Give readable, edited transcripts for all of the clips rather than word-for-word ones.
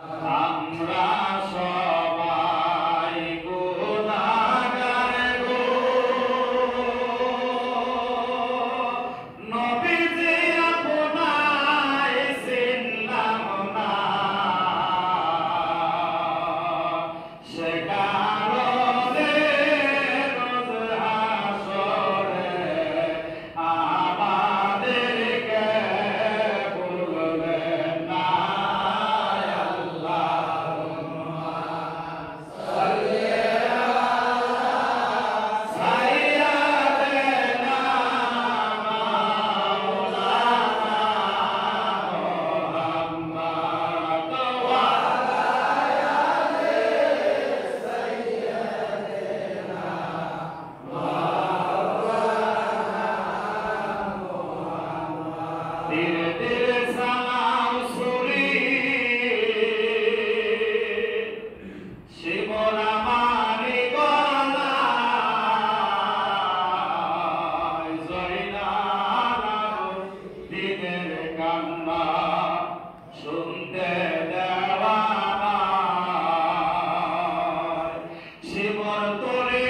আমরা সবাই গুনাহগার গো, নবীজি আপনায় চিনলাম না, সে কারণে রোজ হাসরে আমাদেরকে ভুলবেন না। ধীরে ধীরে সালাম সুরি শিবরা মারি গলায়, জয়নাল দিনের কান্না শুনতে দেওয়া নাই। শিবর তোরে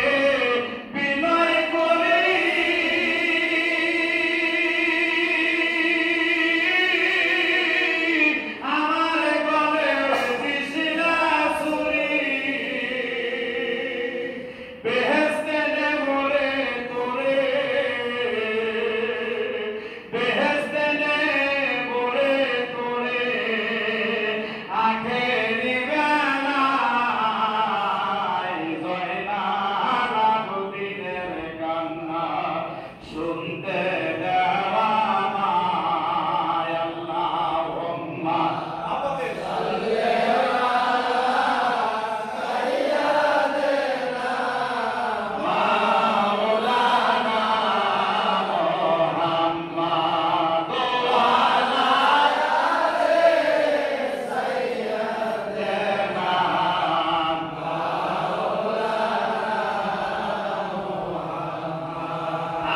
বিনয় করি আমার গলে দিশিলা সুরি, বেহেশতে নেবরে তোরে, বেহেশতে নেবরে তোরে, আখেরি বেলায় জয়নাল আবদিনের কান্না শুনতে দেওয়া নাই। আল্লাহুম্মা মাওলানা মুহাম্মাদ ওয়ালা সাইয়্যিদানা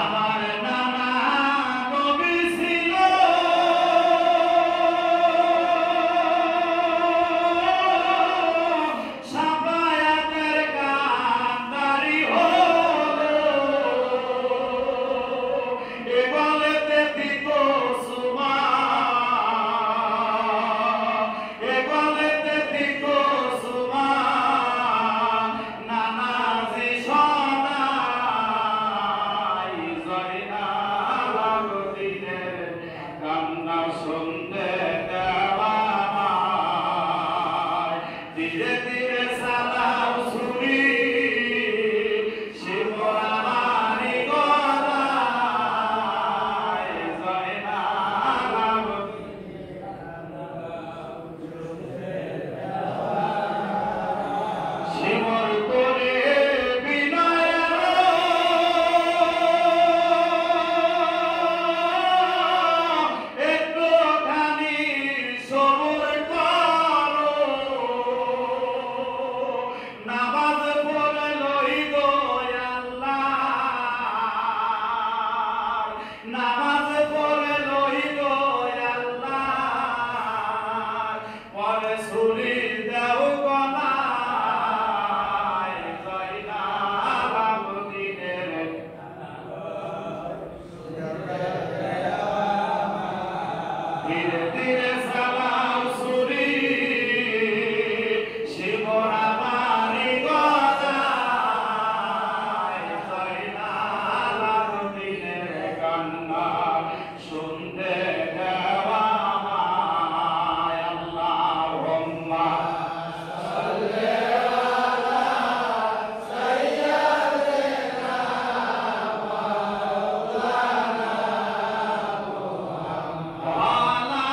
আমার নানা নবী ছিল সাফায়াতের কান্ডারি হলো, এ গলেতে দিত সুমা, এ গলেতে দিত সুমা, নানাজি সদাই জয়নাল আবদিনের কান্না শুনতে দেওয়া নাই। ধীরে ধীরে সালাম সুরি শিবরা মারি গলায়, জয়নাল শিবর তোরে বিনয় একটুখানি সবুর করো, নামাজ পড়ে লই গো আল্লাহ, নামাজ পড়ে লই গো আল্লাহ, পরে সুরি দেও গলায়, জয়নাল আবদিনের ধীরে ধীরে সালাম সুরি শিবরা মারি গলায়, জয়নাল আবদিনের কান্না শুনতে দেওয়া নাই। আল্লাহুম্মা ওয়ালা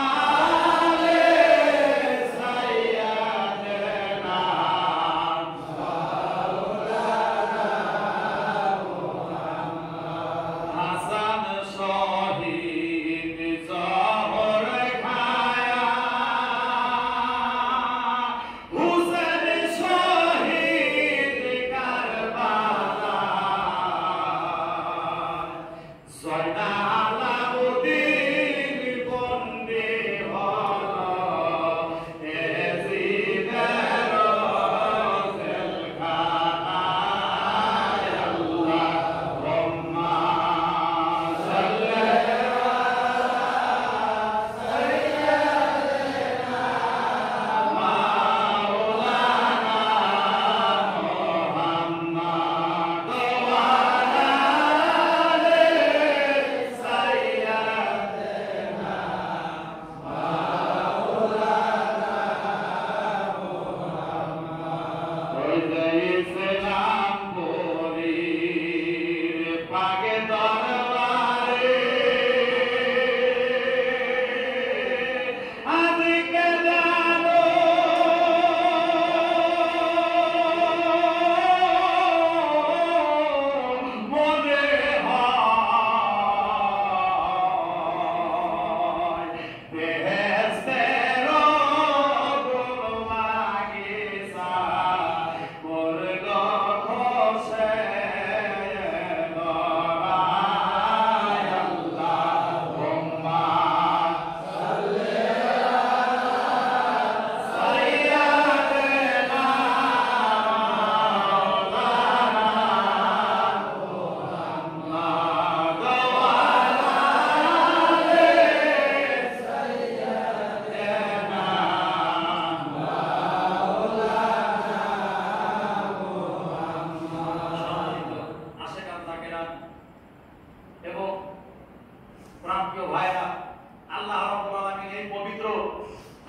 আল্লাহ রাব্বুল আলামিন এই পবিত্র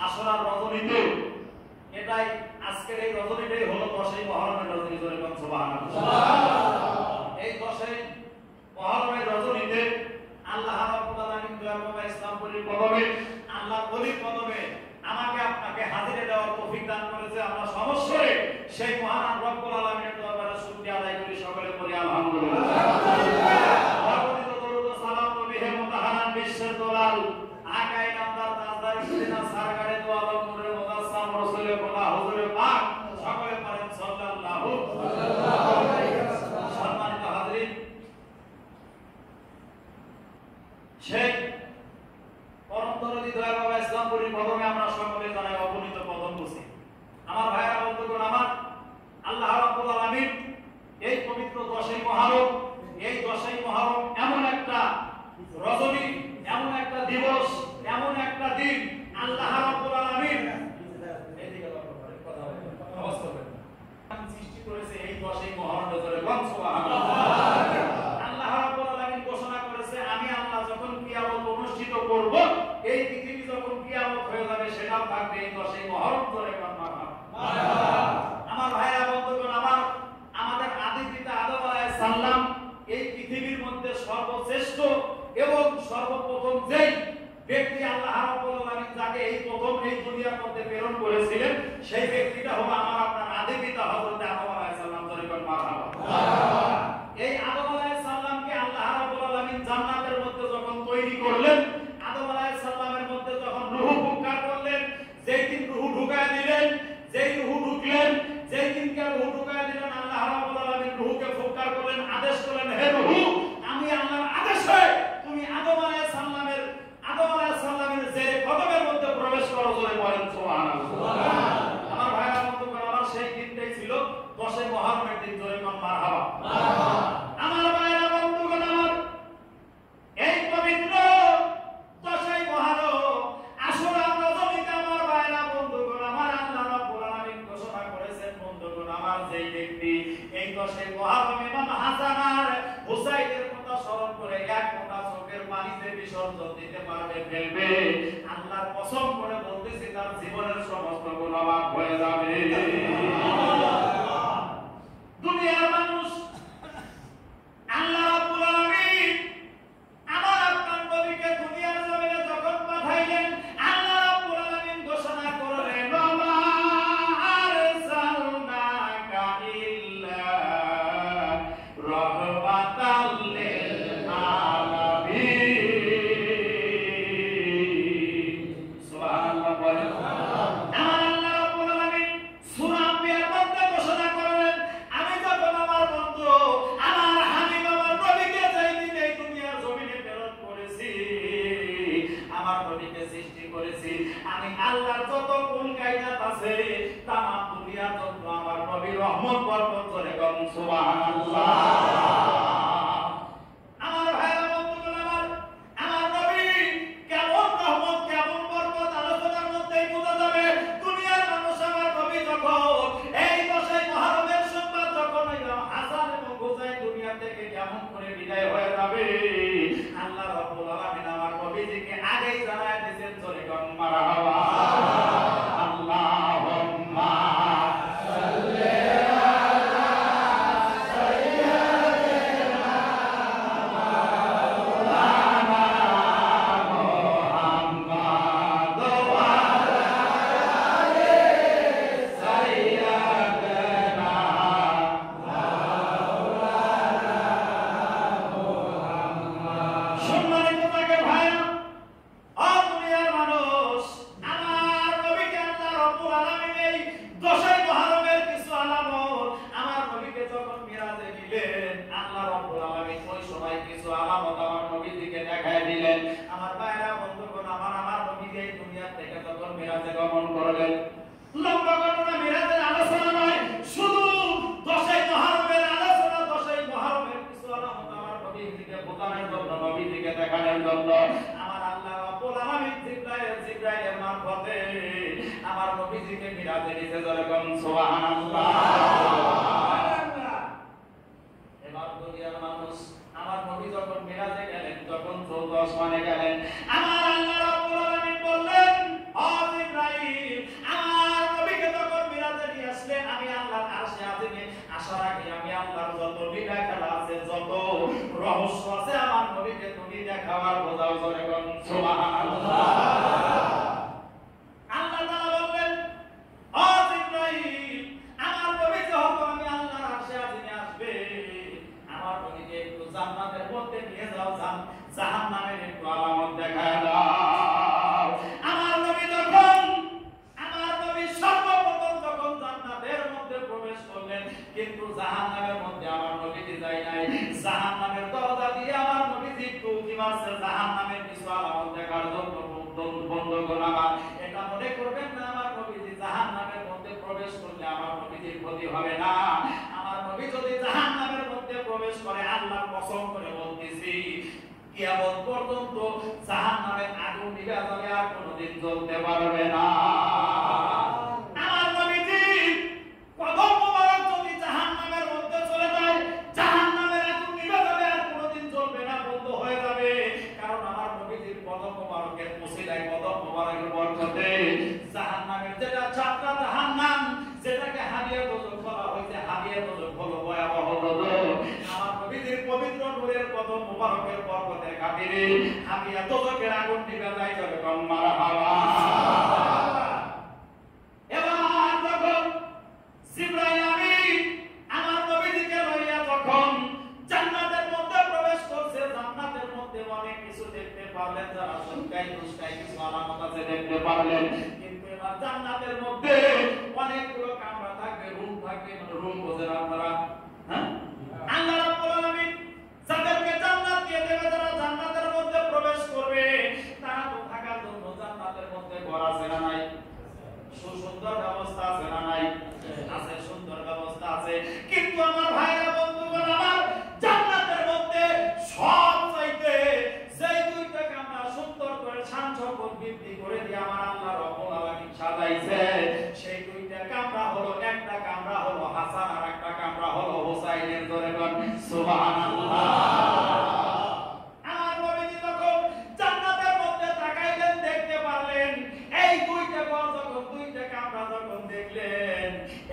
আশুরার রজনীতে, এটাই আজকের এই রজনীটাই হলো 10ই মুহররমের রজনী। জোরে বলুন সুবহানাল্লাহ। এই 10ই মুহররমের রজনীতে আল্লাহ রাব্বুল আলামিন দয়াময় ইসলামপুরীর কদমে, আল্লাহর ওলির কদমে আমাকে আপনাকে হাজিরে দেওয়ার তৌফিক দান করেছে। আমরা সমস্যায় সেই মহান রব্বুল আলামিনের দরবারে শুকরিয়া আদায় করি। সকলে বলি আলহামদুলিল্লাহ। সর্বদিত দরুদ ও সালাম নবী হে মুতাহারান বিশ্বের দলাল আকায়ে নামদার তাজদার সিনা সারগারে দো আলম নূরে মুতাসাম রাসূলে খোদা হুজুরে পাক, সকলে পড়েন সাল্লাল্লাহু আলাইহি ওয়াসাল্লাম। সম্মানিত হাজিরিন, সেই পরম দরদি দয়াময় ইসলামপুরীর কদমে আমরা সকলে জানাই অগণিত কদম বসি। আমার ভাইরা বন্ধুগণ, আমার আল্লাহ রাব্বুল আলামিন এই পবিত্র 10ই মুহররম, এই 10ই মুহররম এমন একটা রজনী, এমন একটা দিবস, এমন একটা দিন আল্লাহ রাব্বুল আলামিন এইদিকে কথা বলেন, আওয়াজ করবেন, সৃষ্টি করেছে এই 10ই মুহররমে। ধরে বলুন সুবহানাল্লাহ। আল্লাহ রাব্বুল আলামিন ঘোষণা করেছে, আমি আল্লাহ যখন কিয়ামত অনুষ্ঠিত করব, এই পৃথিবী যখন কিয়ামত হয়ে যাবে, সেটাও থাকবে এই 10ই মুহররম। ধরে বলুন মারহাবা। আমার ভাইরা বন্ধুগণ, আমাদের আদি পিতা আদম আলাইহিস সালাম এই পৃথিবীর মধ্যে সর্বশ্রেষ্ঠ এবং সর্বপ্রথম যেই ব্যক্তি আল্লাহ রাব্বুল আলামিন যাকে এই প্রথম এই দুনিয়ার মধ্যে প্রেরণ করেছিলেন, সেই ব্যক্তিটা হলো আমার আপনার আদি পিতা হযরত আদম আলাইহিস সালাম। ধরে বলুন মারহাবা। এই আদম আলাইহিস সালামকে আল্লাহ রাব্বুল আলামিন জান্নাতের মধ্যে যখন তৈরি করলেন, আদম আলাইহিস সালামের মধ্যে যখন রূহ ফুৎকার করলেন, যেই দিন রূহ ঢুকায় দিলেন, যেই রূহ ঢুকলেন, যেই দিনকে রূহ ঢুকায় দিলেন, আল্লাহ রাব্বুল আলামিন রূহকে ফুৎকার করলেন, আদেশ করলেন, হে রূহ, আমি আল্লাহর আদেশে তুমি আদম আলাইহিস সালামের যে কদমের মধ্যে প্রবেশ করো। জোরে বলেন সুবহানাল্লাহ। আমার ভাইরা বন্ধুগণ, আমার সেই দিনটাই ছিল 10ই মুহররমের দিন। জোরে বলেন মারহাবা। আমার ভাইরা বন্ধুগণ, আমার এই পবিত্র 10ই মুহররম আশুরা রজনীতে আমার ভাইরা বন্ধুগণ, আমার আল্লাহ রাব্বুল আলামিন ঘোষণা করেছেন, বন্ধুগণ, আমার যেই ব্যক্তি এই 10ই মুহররম ইমাম হাসান আর হুসাইনের কথা স্মরণ করে এক ফোঁটা চোখের পানিতে বিসর্জন দিতে পারবে, ফেলবে, আল্লাহর কসম করে বলতেছি, তার জীবনের সমস্ত গুনাহ মাফ হয়ে যাবে। দুনিয়ার মানুষ আল্লাহ রাব্বুল আলামিন আমার আপনার নবীকে দুনিয়ার জমিনে যখন পাঠাইলেন, আল্লাহ রাব্বুল আলামিন ঘোষণা করলেন, মা আরসালনাকা ইল্লা রাহমাতাল লিল আলামিন। সুবহানাল্লাহ। বলেন আল্লাহ রাব্বুল আলামিন সূরা আম্বিয়ার মধ্যে ঘোষণা করলেন, আমি যখন আমার বন্ধু আমার হাবিব আমার নবীকে যেই দিন এই দুনিয়ার জমিনে প্রেরণ করেছি, আমার নবীকে সৃষ্টি করেছি, আমি আল্লাহর যত কুল কায়নাত আছে তামাম দুনিয়ার জন্য আমার নবীর রহমত বরকত করে গম। সুবহানাল্লাহ। আমার ভাইরা বন্ধুগণ, আমার নবী কেমন রহমত, কেমন বরকত আলোচনার মধ্যেই বোঝা যাবে। দুনিয়ার মানুষ আমার নবী যখন এই 10ই মুহররমের সংবাদ যখন হাসান এবং হুসাইন দুনিয়া থেকে কেমন করে বিদায় হয়ে যাবে, আল্লাহ রাব্বুল আলামিন আমার নবীকে আগেই জানায় দিয়েছেন। জোরে বলুন মারহাবা। আল্লাহুম্মা সাল্লি আলা সাইয়্যিদিনা মাওলানা মুহাম্মদ ওয়া আলা আলি সাইয়্যিদিনা মাওলানা মুহাম্মদ। সম্মানিত থাকে ভাইরা, দুনিয়ার মানুষ আমার নবীকে আল্লাহ রাব্বুল আলামিন এই 10ই মুহররমের কিছু আলামত আমার নবীকে যখন মিরাজে নিলেন, আল্লাহ রাব্বুল আলামিন ওই সময় কিছু আলামত আমার নবীকে দেখায় দিলেন। আমার ভাইরা বন্ধুগণ, আমার নবীকে এই দুনিয়া থেকে যখন মিরাজে গমন করলেন, লম্বা ঘটনা, মিরাজের আলোচনা নয়, শুধু 10ই মুহররমের আলোচনা। 10ই মুহররমের কিছু আলামত আমার নবীকে বোঝানোর জন্য, নবীকে দেখানোর জন্য আমার আল্লাহ রাব্বুল আলামিন জিবরাইলের মারফতে আমার নবীকে মিরাজে নিতে যখন। সুবহানাল্লাহ। এবার দুনিয়ার মানুষ আমার নবী যখন মিরাজে গেলেন, যখন 14 আসমানে গেলেন, আমার আল্লাহ থাকার জন্য বন্ধুগণ আমার এটা মনে করবেন না আমার নবীজি জাহান্নামের মধ্যে প্রবেশ করলে আমার নবীজির ক্ষতি হবে না। আমার নবী যদি জাহান্নামের মধ্যে প্রবেশ করে আল্লাহর কসম করে বলতেছি কিয়ামত পর্যন্ত জাহান্নামের আগুন নিভে যাবে আর কোনোদিন জ্বলতে পারবে না। আমার নবীজি কদম মোবারক যদি জাহান্নামের মধ্যে চলে যায় জাহান্নামের আগুন নিভে যাবে আর কোনোদিন জ্বলবে না, বন্ধ হয়ে যাবে। কারণ আমার নবীজির কদম মোবারকের মুসিলায় কদম মোবারকের বরকতে জাহান্নামের যেটা চারটা জাহান্নাম যেটাকে হাবিয়া দোজখ বলা হয়েছে, হাবিয়া দোজখ হলো ভয়াবহ দোজখ। আমার নবীজির পবিত্র নূরের কদম মোবারকের বরকতে খাতিরে হাবিয়া দোজখের আগুন নিভে যায় যাবে কম মারহাবা। এবার যখন জিবরাইল আমিন আমার নবীজিকে লইয়া যখন জান্নাতের মধ্যে প্রবেশ করছে, জান্নাতের মধ্যে অনেক কিছু দেখতে পারলেন, যারা সুনকাই দুষ্কাই কিছু আলামত আছে দেখতে পারলেন। কিন্তু এবার জান্নাতের মধ্যে অনেকগুলো কামরা থাকবে, রুম থাকবে, রুম বোঝেন আপনারা? হ্যাঁ, আল্লাহ রাব্বুল আলামিন যাদেরকে জান্নাত দিয়ে দেবে, যারা জান্নাতের মধ্যে প্রবেশ করবে, তারা তো থাকার জন্য জান্নাতের মধ্যে ঘর আছে না নাই? সুন্দর ব্যবস্থা আছে না নাই? আছে, সুন্দর ব্যবস্থা আছে। কিন্তু আমার ভাইরা বন্ধুগণ আমার জান্নাতের মধ্যে সবচাইতে যেই দুইটা কামরা সুন্দর করে শান শৌকত বৃদ্ধি করে দিয়ে আমার আল্লাহ রাব্বুল আলামিন সাজাইছে, সেই দুইটা কামরা হলো, একটা কামরা হলো হাসান আর একটা কামরা হলো হুসাইনের। জোরে বলেন সুবহানাল্লাহ। আমার নবীজি যখন জান্নাতের মধ্যে তাকাইলেন দেখতে পারলেন এই দুইটা ঘর যখন দুইটা কামরা যখন দেখলেন,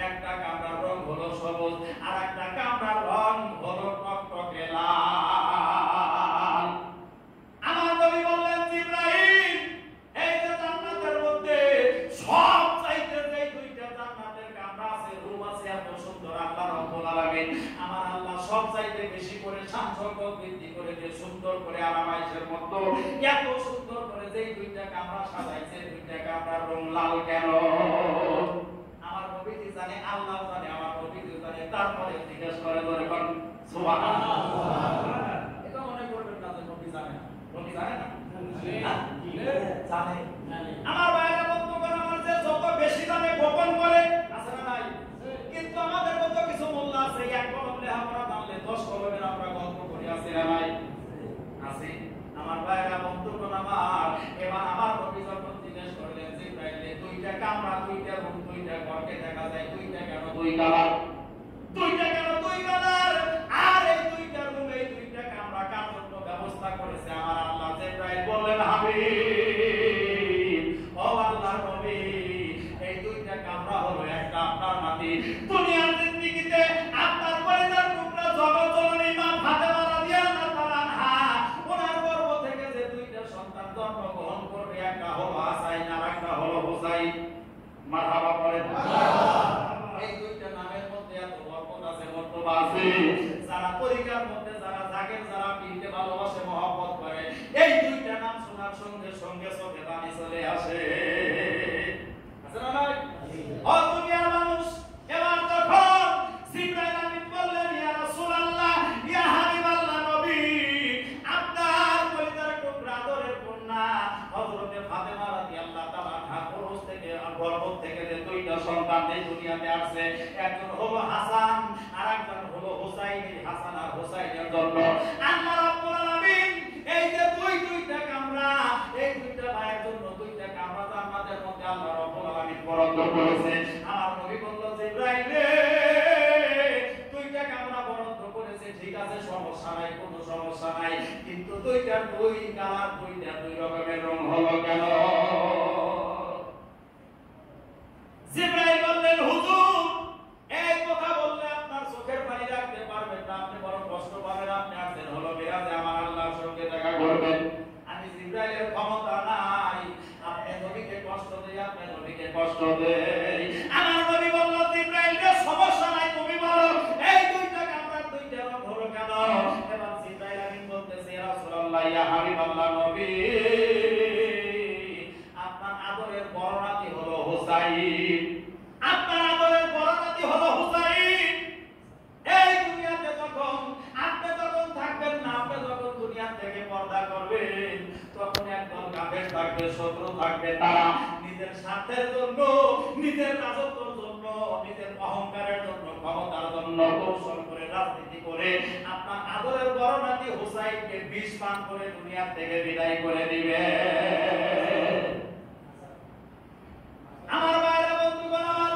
একটা কামরার রং হলো সবুজ আর একটা কামরার রং হলো টকটকে লাল। আমার নবী বললেন জিবরাইল এই যে জান্নাতের মধ্যে সবচাইতে যে দুইটা জান্নাতের কামরা আছে, রুম আছে, এত সুন্দর আল্লাহ রাব্বুল আলামিন আমার আল্লাহ সবচাইতে বেশি করে শান শৌকত বৃদ্ধি করে দিয়ে সুন্দর করে আরামাইশের মতো এত সুন্দর করে যে দুইটা কামরা সাজাইছে, দুইটা কামরার রং লাল কেন? আমার নবীজি জানে, আল্লাহ জানে, আমার নবীজি জানে। তারপরে জিজ্ঞেস করে ধরে কোন সুবহানাল্লাহ। এটা মনে করবেন না যে নবী জানে না। নবী জানে না? জানে। আমার ভাইরা বন্ধুগণ আমার যে যত বেশি জানে গোপন করে আছে না নাই? কিন্তু আমাদের মতো কিছু মোল্লা আছে, এক কলম লেখাপড়া জানলে 10 কলমের আমরা গল্প করি, আছে না নাই? আছে। আমার ভাইরা বন্ধুগণ আমার এবার আমার নবী যখন জিজ্ঞেস করলেন জিবরাইল দুইটা কামরা, দুইটা রুম, দুইটা ঘরকে দেখা যায় দুইটা কেন দুই কালার? দুইটা কেন দুই কালার? আর এই দুইটা রুম, এই দুইটা কামরা কার জন্য ব্যবস্থা করেছে আমার আল্লাহ? জিবরাইল বললেন হাবিব ও আল্লাহর নবী এই দুইটা কামরা হলো একটা আপনার নাতি দুনিয়ার জিন্দেগিতে আপনার পরিবার টুকরা জগৎ জননী মা ফাতেমা রাদিয়াল্লাহু তাআলা আনহা ওনার গর্ভ থেকে যে দুইটা সন্তান জন্মগ্রহণ করবে, একটা হলো হাসান আর একটা হলো হুসাইন। মারহাবা বলেন। এই দুইটা নামের মধ্যে এত বরকত আছে, মর্তবা আছে। যারা তরিকার মধ্যে যারা জাগের, যারা পীরকে ভালোবাসে, মহব্বত করে, এই দুইটা নাম শোনার সঙ্গে সঙ্গে চোখে পানি চলে আসে। আছে না ভাই? ও দুনিয়ার মানুষ এবার যখন জিবরাইল আমিন বললেন ইয়া রাসূলুল্লাহ, ইয়া হাবিবাল্লাহ নবী, আপনার পরিবার টুকরা আদরের কন্যা হযরতে ফাতেমা রাদিয়াল্লাহু তাআলা আনহা পুরুষ থেকে গর্ভ থেকে যে দুইটা সন্তান এই দুনিয়াতে আসছে, একজন হলো হাসান আর একজন হলো হুসাইন। হাসান আর হুসাইনের জন্য আল্লাহ রাব্বুল আলামিন এই যে দুইটা কামরা, এই দুইটা ভাইয়ের জন্য দুইটা কামরা জান্নাতের মধ্যে আল্লাহ রাব্বুল আলামিন বরাদ্দ করেছে। আমার নবী বলল জিবরাইল দুইটা কামরা বরাদ্দ করেছে, ঠিক আছে, সমস্যা নাই, কোনো সমস্যা নাই, কিন্তু দুইটা দুই কালার, দুইটা দুই রকমের রং হলো কেন? জিবরাইল বললেন হুজুর এই কথা বললে আপনার চোখের পানি রাখতে পারবেন না, আপনি বড় কষ্ট পাবেন, আপনি আসেন হলো মেরাজে আমার আল্লাহর সঙ্গে দেখা করবেন। আমি জিবরাইলের ক্ষমতা নাই, আপনি নবীকে কষ্ট দেই, আপনি নবীকে কষ্ট দেই। আমার নবী বলল জিবরাইল সমস্যা নাই, তুমি বলো এই দুইটা কামরার দুইটা রং হলো কেন? এবার জিবরাইল আমিন বলতেছে ইয়া রাসূলুল্লাহ, ইয়া হাবিবাল্লাহ নবী, আপনার আদরের বড় নাতি হলো হুসাইন, আপনার আদরের বড় নাতি হলো হুসাইন। এই দুনিয়াতে যখন আপনি যখন থাকবেন না, আপনি যখন দুনিয়া থেকে পর্দা করবেন, তখন একদল কাফের থাকবে, শত্রু থাকবে, তারা নিজের স্বার্থের জন্য, নিজের রাজত্বের জন্য, নিজের অহংকারের জন্য, ক্ষমতার জন্য কৌশল করে, রাজনীতি করে আপনার আদরের বড় নাতি হুসাইনকে বিষ পান করে দুনিয়া থেকে বিদায় করে দিবে। আমার ভাইরা বন্ধুগণ, আমার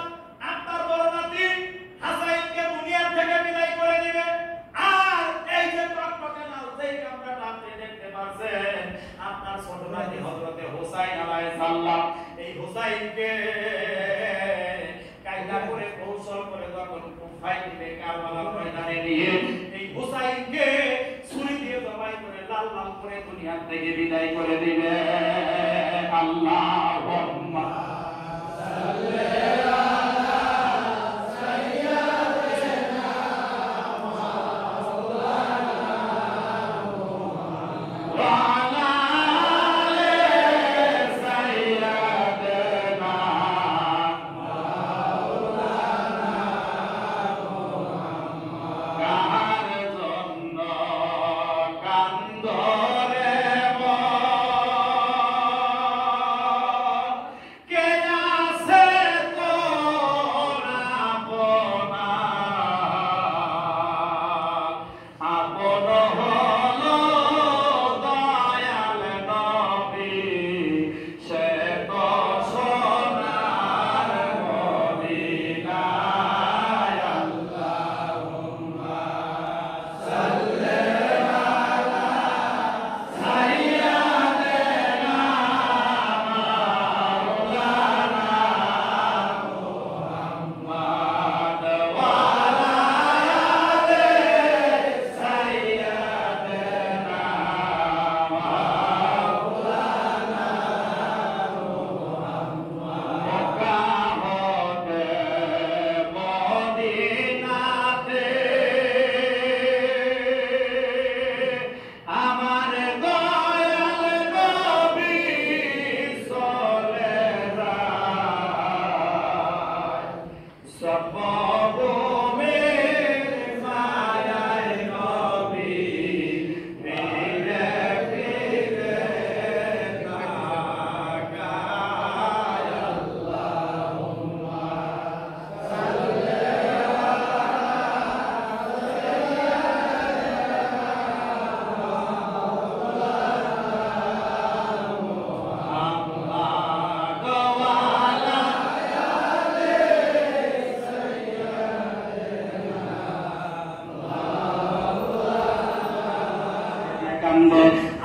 আপনার বড় নাতি হাসাইনকে দুনিয়া থেকে বিদায় করে দিবে। আর এই যে টকটকে লাল যেই আমরা রাতে দেখতে পাচ্ছেন, আপনার ছোট নাতি হযরতে হুসাইন আলাইহিস সালাম, এই হুসাইনকে কায়দা করে কৌশল করে যখন কুফায় দিবে, কারবালার ময়দানে নিয়ে এই হুসাইনকে ছুরি দিয়ে জবাই করে লাল লাল করে দুনিয়া থেকে বিদায় করে দিবে। আল্লাহুম্মা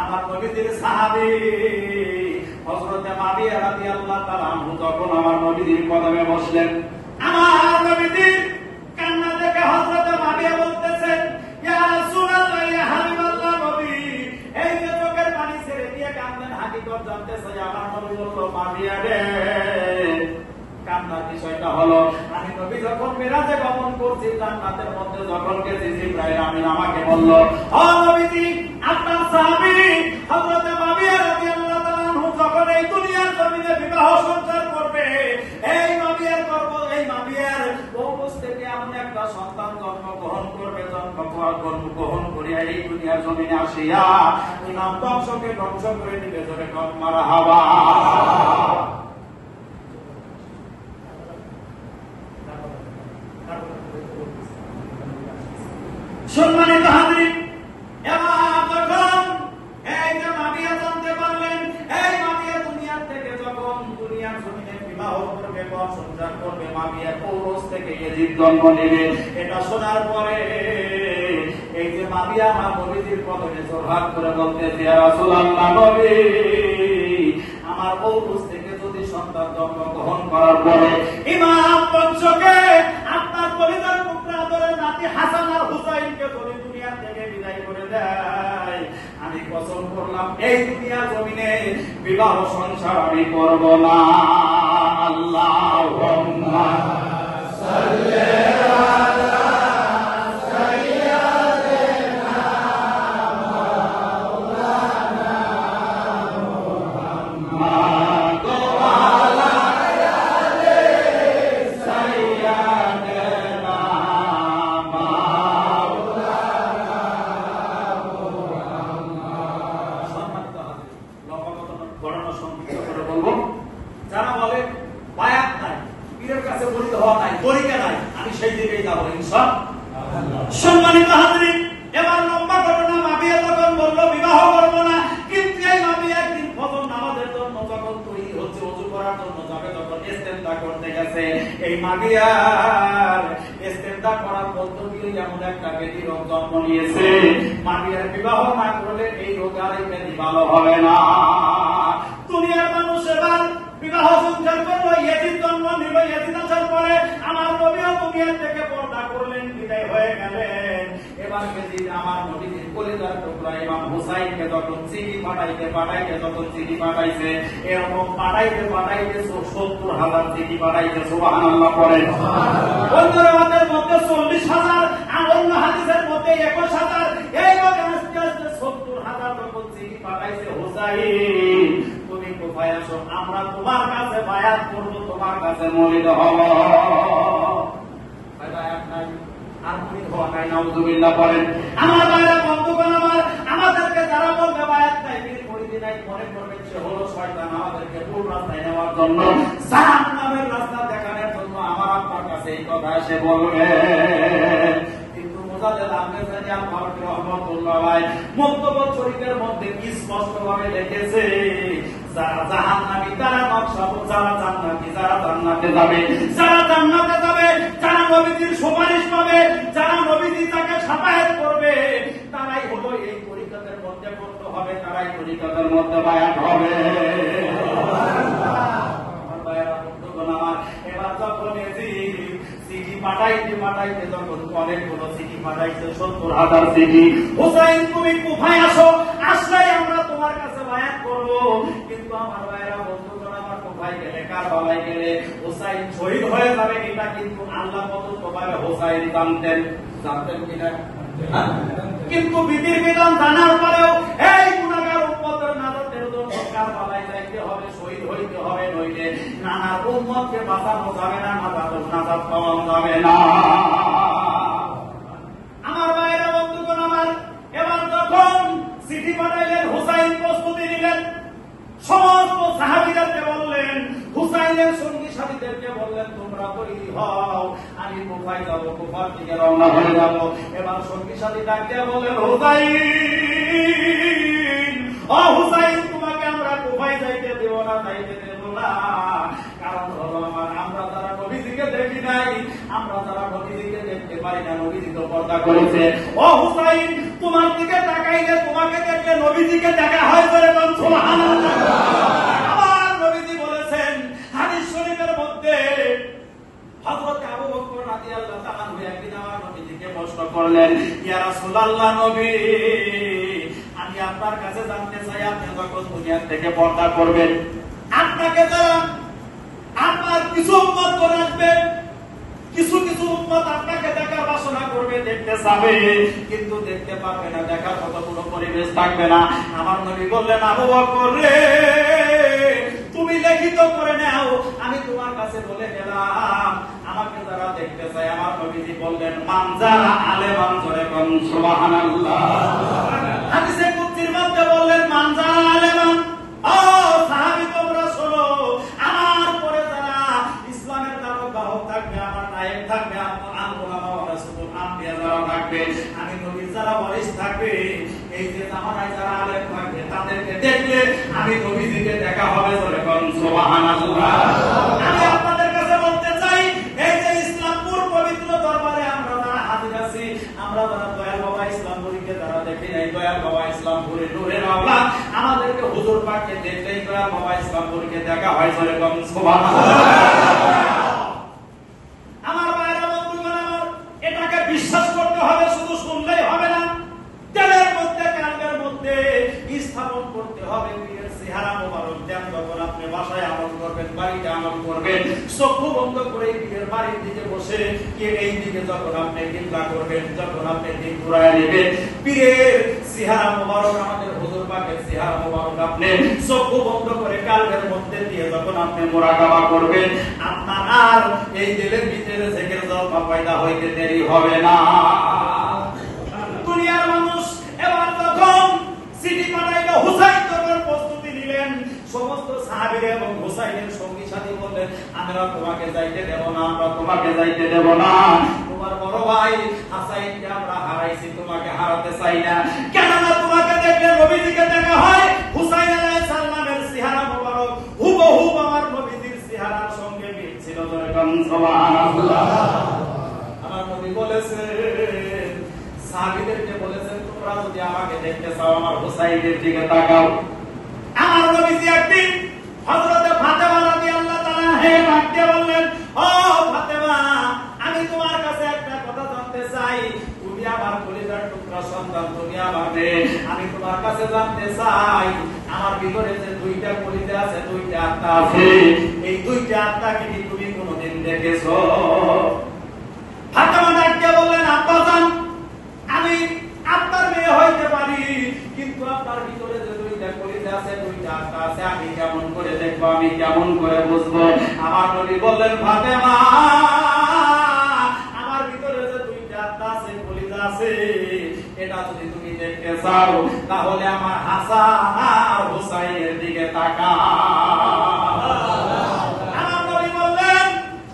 আমার নবীর সাহাবী হযরতে মাবিয়া রাদিয়াল্লাহু তাআলা আনহু যখন আমার নবীর কদমে বসলেন, আমার নবীর কান্না দেখে হযরতে মাবিয়া বলতেছেন, ইয়া রাসূলুল্লাহ, ইয়া হাবিবাল্লাহ, নবী এই যে চোখের পানি ছেড়ে দিয়ে কাঁদলেন, হাকিকত জানতে চাই। আমার নবী বলল, মাবিয়া রে, কান্নার বিষয়টা হলো, আমি নবী যখন মিরাজে গমন করছি, জান্নাতের মধ্যে যখন গেছি, জিবরাইল আমিন আমাকে বলল, ও নবীজি, আপনার সাহাবী হযরতে মাবিয়া রাদিয়াল্লাহু তাআলা আনহু যখন এই দুনিয়ার জমিনে বিবাহ সংসার করবে, এই মাবিয়ার গর্ভ, এই মাবিয়ার গর্ভ থেকে এমন একটা সন্তান জন্মগ্রহণ করবে, জন্মগ্রহণ করিয়া এই দুনিয়ার জমিনে আসিয়া ইমাম বংশকে ধ্বংস করে দিবে। ধরে কর মারহাবা। সম্মানিত হাজির, এবার যখন এই যে মাবিয়া জানতে পারলেন, এই মাবিয়া দুনিয়ার থেকে যখন দুনিয়ার জমিনে বিবাহ করবে, ঘর সংসার করবে, মাবিয়া পৌরুষ থেকে ইয়াজিদ জন্ম নেবে, এটা শোনার পরে এই যে মাবিয়া আমার নবীর কদমে জোরহাত করে বলতেছে, ইয়া রাসূলুল্লাহ, নবী আমার পৌরুষ থেকে যদি সন্তান জন্মগ্রহণ করার পরে ইমাম বংশকে আপনার পরিবার পুত্র আদরের নাতি হাসান আর হুসাইনকে যদি দুনিয়া থেকে বিদায় করে দেয়, আমি কসম করলাম এই দুনিয়া জমিনে বিবাহ সংসার আমি করব না। আল্লাহুম্মা সাল্লি আলা সাইয়্যিদিনা মাওলানা মুহাম্মদ ওয়া আলা আলি সাইয়্যিদিনা মাওলানা মুহাম্মদ। সম্মানিত হাজির, লম্বা কথা ঘটনা সংক্ষিপ্ত করে বলবো। যারা বলে বায়াত নাই, পীরের কাছে বলিতে হওয়া নাই, তরিকা নাই, আমি সেই দিকেই যাবো ইনশাআল্লাহ। সম্মানিত হাজরিন, এবার লম্বা ঘটনা। মাবিয়া তখন বলল বিবাহ করব না, কিন্তু এই মাবিয়া একদিন ফজর নামাজের জন্য যখন তৈরি হচ্ছে, ওযু করার জন্য যাবে, তখন ইস্তেনজা করতে গেছে। এই মাবিয়ার ইস্তেনজা করার পদ্ধতি এমন একটা ব্যাধি রোগ জন্ম নিয়েছে, মাবিয়ার বিবাহ না করলে এই রোগ আর এই ব্যাধি ভালো হবে না। দুনিয়ার মানুষ এবার বিবাহ সংসার করলো, ইয়াজিদ জন্ম নিল, ইয়াজিদ আসার পরে আমার নবীও দুনিয়া থেকে পর্দা করলেন, বিদায় হয়ে গেলেন। এবার ইয়াজিদ আমার নবীর কলিজার টুকরা ইমাম হুসাইনকে যখন চিঠি পাঠাইছে, এরকম পাঠাইতে 70,000 চিঠি পাঠাইছে। সুবহানাল্লাহ পড়েন। অন্য রাতের মধ্যে 40,000, আর অন্য হাদিসের মধ্যে 21,000, এইভাবে আস্তে আস্তে 70,000 যখন চিঠি পাঠাইছে। হুসাইন তুমি কোথায় আসো, আমরা তোমার কাছে বায়াত করব, তোমার কাছে মরিদ হব। বায়াত নাই, আর মরিদ হওয়া নাই, নাউযুবিল্লাহ পড়েন। আমার ভাইরা বন্ধুগণ, আমাদেরকে যারা বলবে বায়াত নাই, পীর মুরিদ নাই, মনে করবেন সে হলো শয়তান, আমাদেরকে ভুল রাস্তায় নেওয়ার জন্য, জাহান্নামের রাস্তা দেখানোর জন্য আমার আপনার কাছে এই কথা এসে বলবে। কিন্তু মুজাদ্দেদ আহমেদ জানি ফারুকী রাহমাতুল্লাহ আলাইহি মুক্তবর শরীফের মধ্যে স্পষ্টভাবে লিখেছে, যারা জাহান্নামী তারা নকশাব, যারা জান্নাতি যারা জান্নাতে যাবে, যারা জান্নাতে যাবে, যারা নবীজির সুপারিশ পাবে, যারা নবীজি তাকে সাফায়াত করবে, তারাই হলো এই তরিকতের মধ্যে পড়তে হবে, তারাই তরিকতের মধ্যে বায়াত হবে। আমার ভাইরা বন্ধুগণ আমার, এবার যখন চিঠি পাঠাইতে যখন অনেকগুলো চিঠি পাঠাইছে, 70,000 চিঠি। হুসাইন তুমি কোথায় আসো, আসলেই আমরা তোমার কাছে বায়াত করব। কিন্তু আমার ভাইরা বন্ধুগণ আমার, কোথায় গেলে, কারবালায় গেলে হুসাইন শহীদ হয়ে যাবে, এটা কিন্তু আল্লাহ প্রদত্তভাবে হুসাইন জানতেন কিনা? কিন্তু বিধির বিধান জানার পরেও এই গুনাহগার উম্মতের নাজাতের জন্য কারবালায় যাইতে হবে, শহীদ হইতে হবে, নইলে নানার উম্মতকে বাঁচানো যাবে না, নাজাত পাওয়া যাবে না। আমার ভাইরা বন্ধুগণ আমার, এবার যখন চিঠি পাঠাইলেন, হুসাইন প্রস্তুতি নিলেন, সমস্ত সাহাবীদেরকে বললেন, হুসাইনের সঙ্গী সাথীদেরকে বললেন, তোমরা তৈরি হও, আমি কুফায় যাব, কুফার দিকে রওনা হয়ে যাব। এবার সঙ্গী সাথী ডাকতে বললেন, হুসাইন, ও হুসাইন, তোমাকে আমরা কুফায় যাইতে দেব না, যাইতে দেব না। কারণ হলো আমার, আমরা যারা নবীজিকে দেখি নাই, আমরা যারা নবীজিকে দেখতে পারি না, নবীজি তো পর্দা করেছে। ও হুসাইন, তোমার দিকে তাকাইলে, তোমাকে দেখলে নবীজিকে দেখা হয়, বলে বল সুবহানাল্লাহ। আমার নবীজি বলেছেন হাদিস শরীফের মধ্যে, হযরত আবু বকর রাদিয়াল্লাহু তাআলা একদিন আমার নবীজিকে প্রশ্ন করলেন, ইয়া রাসূলুল্লাহ নবী, আমি আপনার কাছে জানতে চাই, আপনি যখন দুনিয়া থেকে পর্দা করবেন, আপনাকে যারা আপনার কিছু উম্মত করে আসবে, কিছু কিছু উম্মত আপনাকে দেখার বাসনা করবে, দেখতে যাবে, কিন্তু দেখতে পারবে না, দেখার মতো কোনো পরিবেশ থাকবে না। আমার নবী বললেন, আবু বকর রে, তুমি লিখিত করে নাও, আমি তোমার কাছে বলে গেলাম, আমাকে যারা দেখতে চায়। আমার নবীজি বললেন, মান যারা আলেমান, জোরে কোন সুবহানাল্লাহ। হাদিসে কুদসির মধ্যে বললেন, মান যারা আলেমান, ও সাহাবী তোমরা শোনো, আমার পরে যারা ইসলামের দারক বাহক থাকবে, আমার নায়েব থাকবে, আল-উলামা ওয়া রাসূলুল আম্বিয়া যারা থাকবে, আমি নবীর যারা ওয়ারিস থাকবে, এই যে জামানায় যারা আলেম থাকবে, তাদেরকে দেখলে আমি নবীজিকে দেখা হবে, জোরে কোন সুবহানাল্লাহ। আমি আপনাদের কাছে বলতে চাই, এই যে ইসলামপুর পবিত্র দরবারে আমরা যারা হাজির আছি, আমরা যারা দয়াল বাবা ইসলামপুরীকে যারা দেখি নাই, দয়াল বাবা ইসলামপুরের নূরের আওলাদ, আমাদেরকে হুজুর পাককে দেখলেই দয়াল বাবা ইসলামপুরীকে দেখা হয়, জোরে কোন সুবহানাল্লাহ। আমার ভাইরা বন্ধুগণ আমার, এটাকে বিশ্বাস করতে হবে, শুধু শুনলেই হবে না, দিলের মধ্যে, কালবের মধ্যে স্থাপন করতে হবে। পীরের চেহারা মোবারক দেন, যখন আপনি বাসায় আমল করবেন, বাড়িতে আমল করবেন, চক্ষু বন্ধ করে পীরের বাড়ির দিকে বসে, কে এই দিকে যখন আপনি কিবলা করবেন, যখন আপনি দিক ঘুরায় নেবেন, পীরের চেহারা মোবারক, আমাদের হুজুর পাকের চেহারা মোবারক আপনি চক্ষু বন্ধ করে কালবের মধ্যে দিয়ে যখন আপনি মুরাকাবা করবেন, আপনার আর এই দিলের ভিতরে জিকির জলপা পয়দা হইতে দেরি হবে না। দুনিয়ার মানুষ এবার যখন চিঠি পাঠাইল, হুসাইন তখন প্রস্তুতি নিলেন, সমস্ত সাহাবীরা এবং হুসাইনের সঙ্গী সাথী বললেন, আমরা তোমাকে যাইতে দেব না, আমরা তোমাকে যাইতে দেব না। তোমার বড় ভাই হাসাইনকে আমরা হারাইছি, তোমাকে হারাতে চাই না। কেননা তোমাকে দেখলে নবীজিকে দেখা হয়, হুসাইন আলাইহিস সালামের চেহারা মোবারক হুবহু আমার নবীজির চেহারার সঙ্গে মিল ছিল। সুবহানাল্লাহ। আমার নবী বলেছেন, সাহাবীদেরকে বলেছেন, তোমরা যদি আমাকে দেখতে চাও আমার হুসাইনের দিকে তাকাও। আমার নবীজি একদিন হযরতে ফাতেমা রাদিয়াল্লাহু তাআলা হে ডাকতে বললেন, ও ফাতেমা, আমি তোমার কাছে একটা কথা জানতে চাই। তুমি আমার কলিজার টুকরা সন্তান, তুমি আমার মেয়ে। আমি তোমার কাছে জানতে চাই, আমার ভিতরে যে দুইটা কলিজা আছে, দুইটা আত্মা আছে, এই দুইটা আত্মাকে কি তুমি কোনোদিন দেখেছো? ফাতেমা ডাকতে বললেন, আব্বাজান, আমি আপনার মেয়ে হইতে পারি, কিন্তু আপনার ভিতরে যে দুইটা কলিজা আছে, দুইটা আত্মা আছে, আমি কেমন করে দেখবো, আমি কেমন করে বুঝবো? আমার নবী বললেন, ফাতেমা, আমার ভিতরে যে দুইটা আত্মা আছে, কলিজা আছে, এটা যদি তুমি দেখতে চাও তাহলে আমার হাসান আর হুসাইনের দিকে তাকাও। আমার নবী বললেন,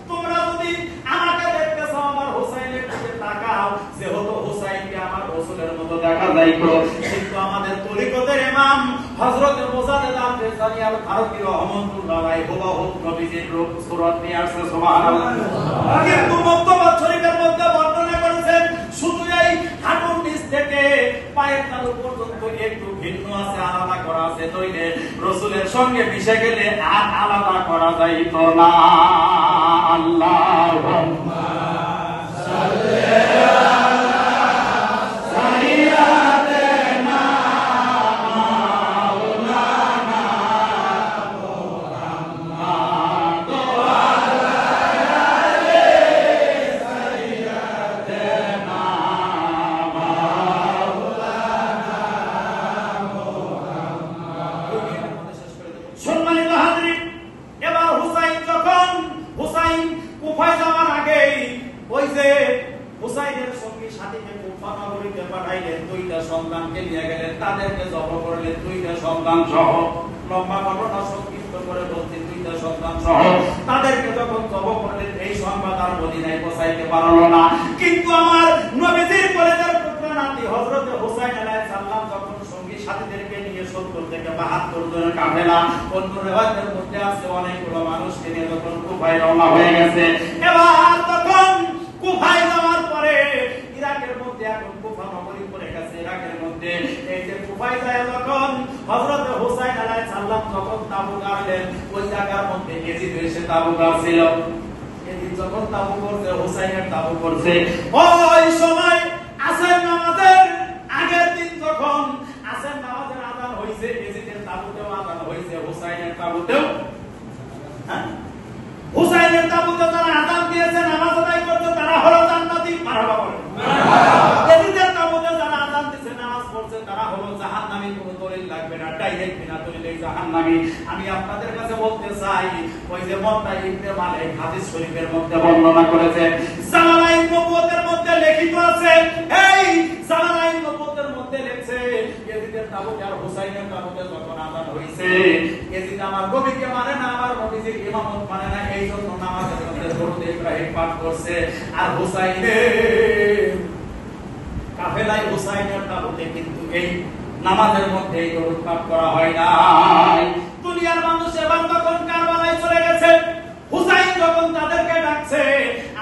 তোমরা যদি আমাকে দেখতে চাও আমার হুসাইনের দিকে তাকাও। যেহেতু হুসাইনকে আমার রাসূলের মতো দেখা যাইতো, কিন্তু আমাদের তরিকতের ইমাম হযরত মুজাদ্দেদ আল-ফিসানি আল-ফারুকি রাহমাতুল্লাহ আলাইহি হুবহু নবীজির রূপ সুরত নিয়ে আসছে। সুবহানাল্লাহ। কিন্তু মুক্তবাদ শরীফের মধ্যে বর্ণনা করেছেন, শুধু এই হাঁটুর নিচ থেকে পায়ের তালু পর্যন্ত একটু ভিন্ন আছে, আলাদা করা আছে, নইলে রাসূলের সঙ্গে মিশে গেলে আর আলাদা করা যাইতো না। আল্লাহুম্মা সাল্লি হুসাইনের সঙ্গী সাথীকে কুফা নগরীতে পাঠাইলেন, দুইটা সন্তানকে নিয়ে গেলেন, তাদেরকে জবাই করলেন, দুইটা সন্তান সহ। লম্বা ঘটনা সংক্ষিপ্ত করে বলতে, দুইটা সন্তান সহ তাদেরকে যখন জবাই করলেন, এই সংবাদ আর মদিনায় পৌঁছাইতে পারল না। কিন্তু আমার নবীজির কলেজের পুত্র নাতি হযরত হুসাইন আলাইহিস সালাম যখন সঙ্গী সাথীদেরকে নিয়ে 70 থেকে 72 জনের কাফেলা, অন্য রিওয়ায়াতের মধ্যে আছে অনেকগুলো মানুষকে নিয়ে যখন কুফায় রওনা হয়ে গেছে, এবার তখন কুফায় যাওয়ার পরে ইরাকের মধ্যে, এখন কুফা নগরী পড়ে গেছে ইরাকের মধ্যে, এই যে কুফায় যায় যখন হযরত হুসাইন আলাইহিস সালাম যখন তাবু গাড়লেন, ওই জায়গার মধ্যে এজিদ এসে তাবু গাড়ছিল। এজিদ যখন তাবু করছে, হুসাইনের তাবু করছে, ওই সময় আসর নামাজের আগের দিন যখন আসর নামাজের আযান হইছে, এজিদের তাবুতেও আযান হইছে, হুসাইনের তাবুতেও, হ্যাঁ, হুসাইনের তাবুতে যারা আযান দিয়েছে, নামাজ আদায় করতে, তারা হলো জান্নাতি। মারহাবা বলেন। এজিদের তাবুতে যারা আযান দিয়েছে, নামাজ পড়ছে, তারা হলো জাহান্নামী। কোনো দলিল লাগবে না, ডাইরেক্ট বিনা দলিলে জাহান্নামী। আমি আপনাদের কাছে বলতে চাই, ওই যে মুত্তা ইবনে মালিক হাদিস শরীফের মধ্যে বর্ণনা করেছে, জালালাইন নবুয়তের মধ্যে লিখিত আছে, এই জালালাইন নবুয়তের মধ্যে লেখছে, এজিদের তাবুতে আর হুসাইনের তাবুতে যখন আযান হইছে, এজিদ আমার নবীকে মানে না, আমার নবীজির ইমামত মানে না, এই জন্য নামাজের মধ্যে দরুদ ইব্রাহিম পাঠ করছে। আর হুসাইনের কাফেলায় হুসাইনের তাবুতে কিন্তু এই নামাজের মধ্যে এই দরুদ পাঠ করা হয় না। দুনিয়ার মানুষ এবার তখন কারবালায় চলে গেছে, হুসাইন যখন তাদেরকে ডাকছে,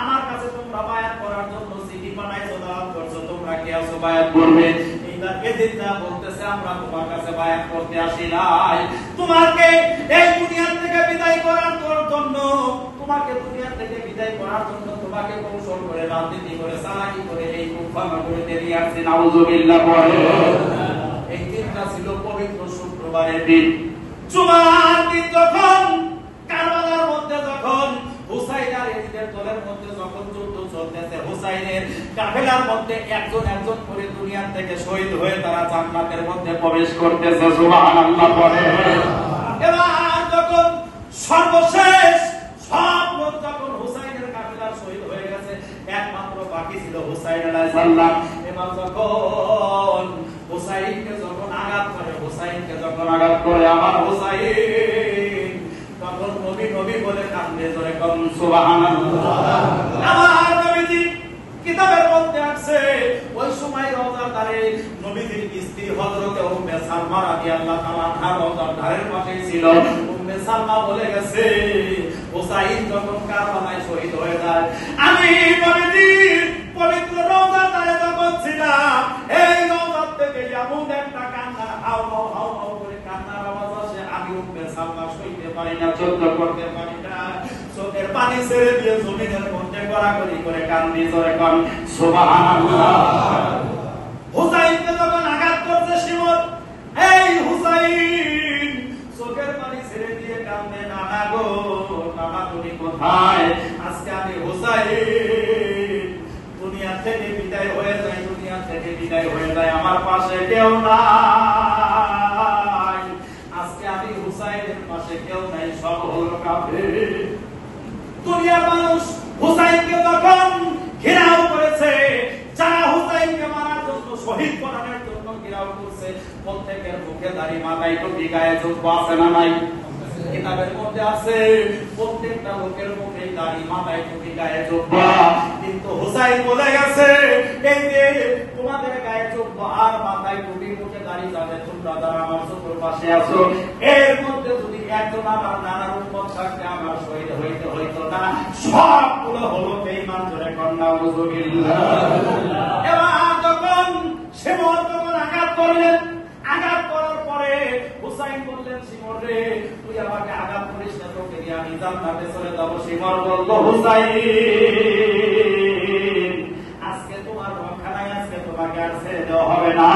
আমার কাছে তোমরা বায়াত করার জন্য চিঠি পাঠাইছো, দাওয়াত করছো, তোমরা কি আছো বায়াত করবে? এইবার এজিদরা বলতেছে, আমরা তোমার কাছে বায়াত করতে আসি নাই, তোমাকে এই দুনিয়া থেকে বিদায় করার জন্য, তোমাকে দুনিয়া থেকে বিদায় করার জন্য, তোমাকে কৌশল করে, রাজনীতি করে, চালাকি করে এই কুফা নগরীতে নিয়ে আসছি। নাউযুবিল্লাহ বলে। এই দিনটা ছিল পবিত্র শুক্রবারের দিন, জুমার দিন। যখন কারবালার মধ্যে যখন হুসাইন আর এজিদের দলের মধ্যে যখন যুদ্ধ চলতেছে, হুসাইনের কাফেলার মধ্যে একজন একজন করে দুনিয়া থেকে শহীদ হয়ে তারা জান্নাতের মধ্যে প্রবেশ করতেছে। সুবহানাল্লাহ বলে। এবার যখন সর্বশেষ সব লোক যখন হুসাইনের কাফেলার শহীদ হয়ে গেছে, একমাত্র বাকি ছিল হুসাইন আলাইহিস সালাম। এবার যখন হুসাইনকে যখন আঘাত করে আমার হুসাইন তখন নবী নবী বলে কান্দে, জোরে কোন সুবহানাল্লাহ। আমার নবীজি কিতাবের মধ্যে আছে ওই সময় রওজার ধারে নবীজির স্ত্রী হযরত উম্মে সালমা রাদিয়াল্লাহু তাআলা আনহা রওজার ধারের পাশেই ছিল। উম্মে সালমা বলে গেছে হুসাইন যখন কারবালায় শহীদ হয়ে যায়, আমি নবীজির পবিত্র রওজার ধারে যখন ছিলাম, এই রওজার থেকে এমন একটা কান্না হাউ হাউ হাউ হাউ করে কান্নার আওয়াজ আসে, আমি উম্মে সালমা সইতে পারি না, সহ্য করতে পারি না, চোখের পানি ছেড়ে দিয়ে জমিনের মধ্যে গড়াগড়ি করে কান্দি, জোরে কোন সুবহানাল্লাহ। হুসাইনকে যখন আঘাত করছে শিমর, এই হুসাইন চোখের পানি ছেড়ে দিয়ে কান্দে, নানা গো নানা তুমি কোথায়? আজকে আমি হুসাইন দুনিয়া থেকে বিদায় হয়ে যায়, দুনিয়া থেকে বিদায় হয়ে যায়, আমার পাশে কেউ নাই। আজকে আমি হুসাইনের পাশে কেউ নাই, সব হলো কাফের। দুনিয়ার মানুষ হুসাইনকে তখন ঘেরাও করেছে, যারা হুসাইনকে মারার জন্য, শহীদ করার জন্য ঘেরাও করছে, প্রত্যেকের মুখে দাড়ি, মাথায় টুপি, গায়ে জুব্বা আছে না নাই? কিতাবের মধ্যে আছে প্রত্যেকটা লোকের মুখে দাড়ি, মাথায় টুপি, গায়ে জুব্বা। কিন্তু হুসাইন বলে গেছে এই যে তোমাদের গায়ে জুব্বা আর মাথায় টুপি, মুখে দাড়ি যাবে, তোমরা যারা আমার চতুর্পাশে আছো, এর মধ্যে যদি একজন আমার নানার উম্মত থাকতে আমার শহীদ হইতে হইতো না, সবগুলো হলো বেঈমান, জোরে কোন নাউযুবিল্লাহ। এবার তখন শিমর যখন আঘাত করলেন, আঘাত করার পরে হুসাইন বললেন, শিমর রে তুই আমাকে আঘাত করিস না, তোকে দিয়ে আমি জান্নাতে চলে যাব। শিমর বলল, হুসাইন আজকে তোমার রক্ষা নাই, আজকে তোমাকে আর ছেড়ে দেওয়া হবে না,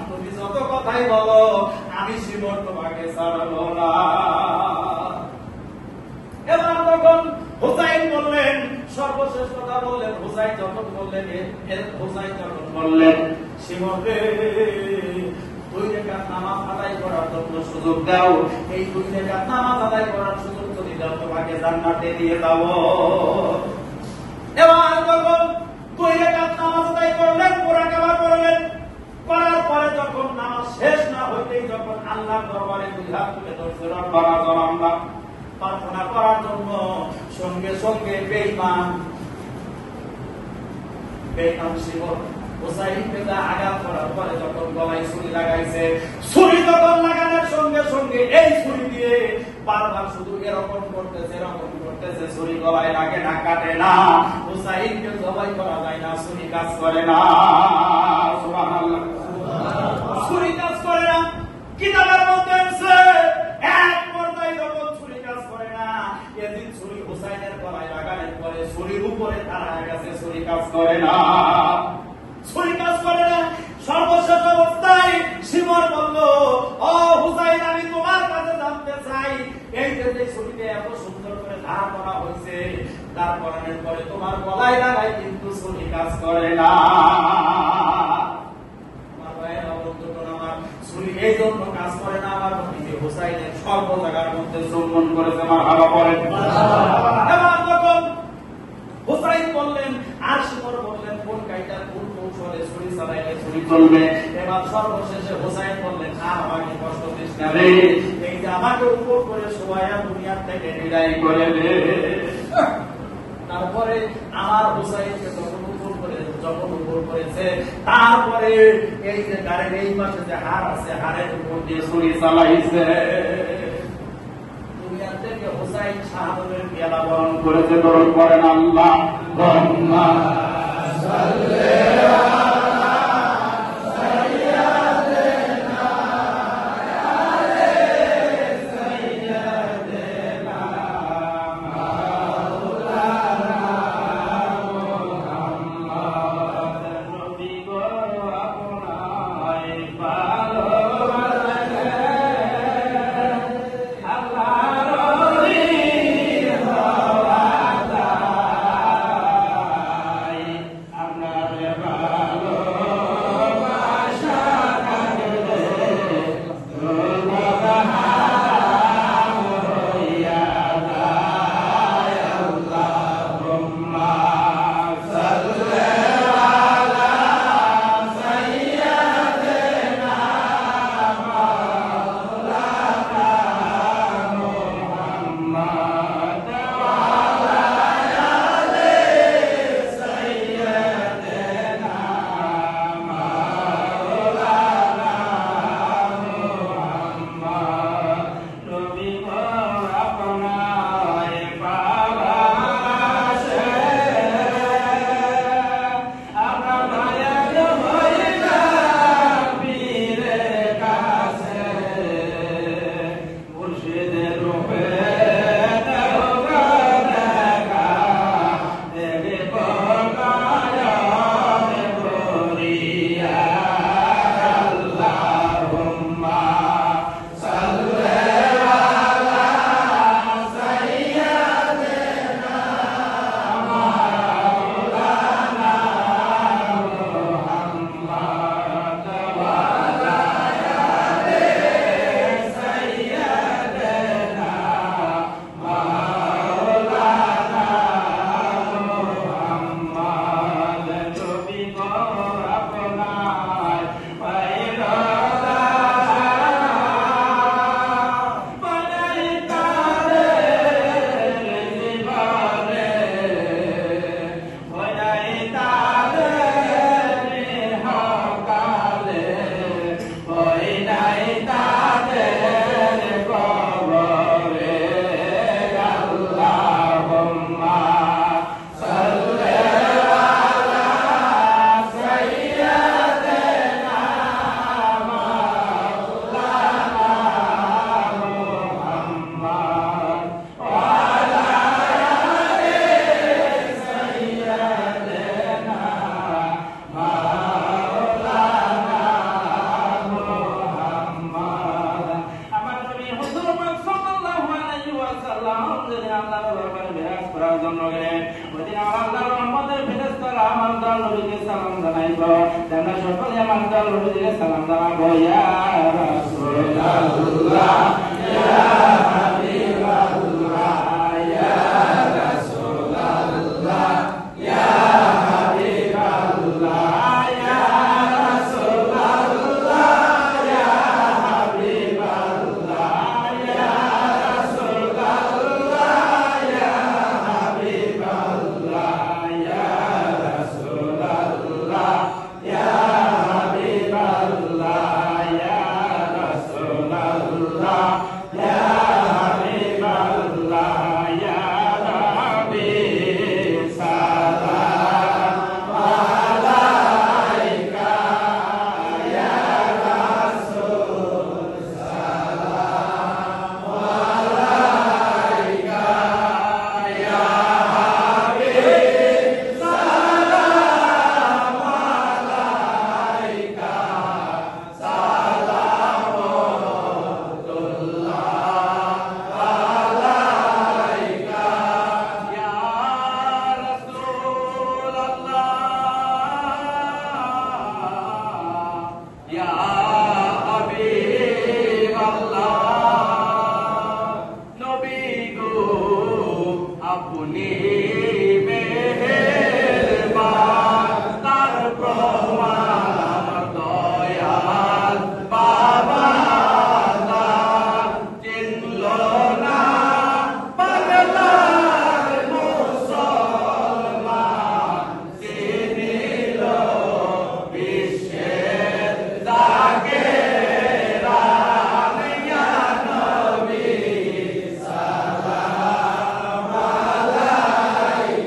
তুমি যত কথাই বলো আমি শিমর তোমাকে ছাড়বো না। এবার তখন হুসাইন বললেন, সর্বশেষ কথা বললেন, হুসাইন যখন বললেন শিমর রে 2 রাকাত নামাজ আদায় করার জন্য সুযোগ দাও, এই 2 রাকাত নামাজ আদায় করার সুযোগ যদি দাও তোমাকে জান্নাতে দিয়ে যাব। এবার তখন 2 রাকাত নামাজ আদায় করলেন, মুরাকাবা করলেন, করার পরে যখন নামাজ শেষ না হইতেই যখন আল্লাহর দরবারে 2 হাত তুলে ধরছে, রব্বানা যালামনা প্রার্থনা করার জন্য, সঙ্গে সঙ্গে বেঈমান শিমর হুসাইনকে আঘাত করার পরে যখন গলায় ছুরি লাগাইছে, ছুরি যখন লাগানোর সঙ্গে সঙ্গে এই ছুরি দিয়ে বারবার শুধু এরকম করতেছে, ছুরি গলায় লাগে না, কাটে না, হুসাইনকে জবাই করা যায় না, ছুরি কাজ করে না। সুবহানাল্লাহ, ছুরি কাজ করে না। কিতাবের মধ্যে আছে এক পর্যায়ে যখন ছুরি কাজ করে না, এদিন ছুরি হুসাইনের গলায় লাগানোর পরে ছুরির উপরে দাঁড়ায় গেছে, ছুরি কাজ করে না, ছুরি কাজ করে না। সর্বশেষ অবস্থায় শিমর বলল, ও হুসাইন আমি তোমার কাছে জানতে চাই, এই যে ছুরিতে এত সুন্দর করে ধার করা হয়েছে, ধার করানোর পরে তোমার গলায় লাগাই কিন্তু ছুরি কাজ করে না। আমার ভাইয়েরা বন্ধুগণ, আমার ছুরি এই জন্য কাজ করে না, আমার নবী হুসাইনের সর্ব জায়গার মধ্যে চুম্বন করেছে, মারহাবা বলেন। এবার তখন হুসাইন বললেন, আর শিমর বললেন কোন কাইটা কোন কৌশলে ছুরি চালাইলে ছুরি চলবে। এবার সর্বশেষে হুসাইন বললেন, আর আমাকে কষ্ট দিস না রে, এই যে আমাকে উপর করে শোয়ায়া দুনিয়ার থেকে বিদায় করে দে। তারপরে আমার হুসাইনকে যখন উপর করেছে, তারপরে এই যে গাড়ির এই পাশে যে হাড় আছে, হাড়ের উপর দিয়ে ছুরি চালাইছে। দুনিয়া থেকে হুসাইন শাহাদাতের পেয়ালা বরণ করেছে, বরণ করেন আল্লাহুম্মা সাল্লি প্রতিদিন আল্লাহর দরবারে মেরাজ করার জন্য গেলেন। ওইদিন আল্লাহর রহমতের ফেরেশতারা আমার দল নবীকে সালাম জানাইব। তোমরা সকলে আমার দল নবীকে সালাম জানাবো, ইয়া রাসূলুল্লাহ ইয়া হাবিবাল্লাহ ইয়া রাসূলুল্লাহ ইয়া হাবিবাল্লাহ ইয়া রাসূলুল্লাহ ইয়া হাবিবাল্লাহ ইয়া রাসূলুল্লাহ ইয়া হাবিবাল্লাহ ইয়া রাসূলুল্লাহ ইয়া হাবিবাল্লাহ ইয়া রাসূলুল্লাহ ইয়া হাবিবাল্লাহ ইয়া নবী সালাম আলাইকা ইয়া রাসূল সালাম আলাইকা ইয়া হাবিব সালাম আলাইকা আপনি মেহেরবান তার প্রমাণ দয়াল বাবা চিনল না পাগলার মুসলমান চিনিল বিশ্বের তাকে রানিয়া নবী সালাম আলাইকা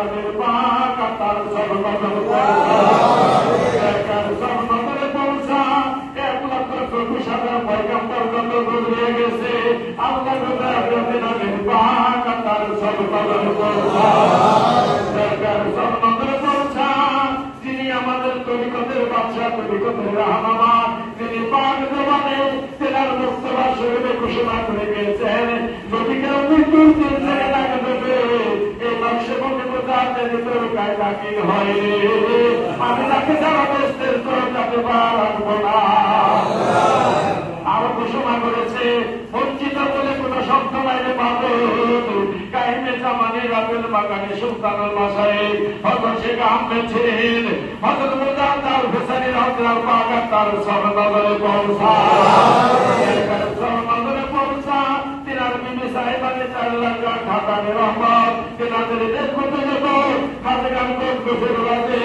তেনাদের পাক তার সর্বদল সর্বদলে পৌঁছা 1,24,000 পয়গম্বর যত গুজরে গেছে আল্লাহ তেনাদের পাক তার সর্বদল পৌঁছা সর্বদলে পৌঁছা যিনি আমাদের তরিকতের বাদশাহ তরিকতের রাহনামা তিনি পাক জবানে তেনার মুস্তফা শরীরে ঘোষণা করে গেছেন যদি কেউ মৃত্যুর দিন থেকে ডাকে দেবে এই নকশে বন্ধু যাতে তরিকায় দাখিল হয় আমি তাকে যারা দেশের তরিকাতে পারবো না আরো ঘোষণা করেছে বঞ্চিত বলে কোন শব্দ বাইরে পাবে কাহিনী জামানি রাবেল বাগানে সুলতানুল মাসাইদ হযরত শেখ আহমেদ ছিলেন হযরত মুজাদ্দাল হুসাইন রাদিয়াল্লাহু পাক তার সরদারে পৌঁছা সরদারে পৌঁছা তিনার বিবি সাহেবাকে 4 লাখ খাতানে রহমত তিনাদের দেশ কত যত খাজগান করতে রাজে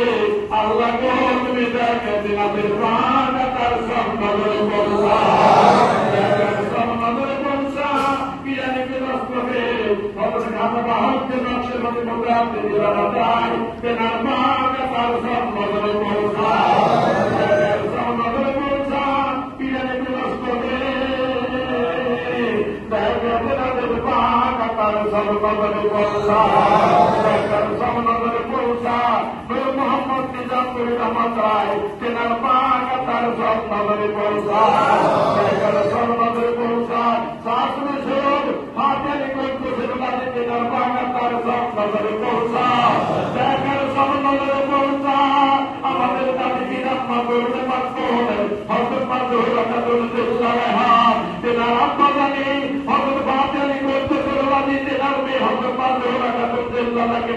আল্লাহ গো তুমি দেখে তিনাদের প্রাণ তার সরদারে পৌঁছা সরদারে পৌঁছা পিরানি বিরাজ করে হযরত খাজা বাহাউদ্দিন নকশবন্দি মুজাদ্দিদ দিলারা যায় তেনার প্রাণ তার সরদারে পৌঁছা সরদারে পৌঁছা পিরানি বিরাজ করে সরদারে পৌঁছা সরদারে পৌঁছা মোহাম্মদ নিজামপুর রহমত রায় তেনার পাক তার সরদারে পৌঁছা সরদারে পৌঁছা শাসনে সব হাতিয়ারি করতে সেনাবাদী তেনার পাক তার সরদারে পৌঁছা দেখার সরদারে পৌঁছা আমাদের দাবি বিরাম্মা করতে পারত হযরত মাযহুর রাদিয়াল্লাহু আনহা তেনার আব্বা জানি হযরত হাতিয়ারি করতে সেনাবাদী তেনার মেয়ে হযরত মাযহুর রাদিয়াল্লাহু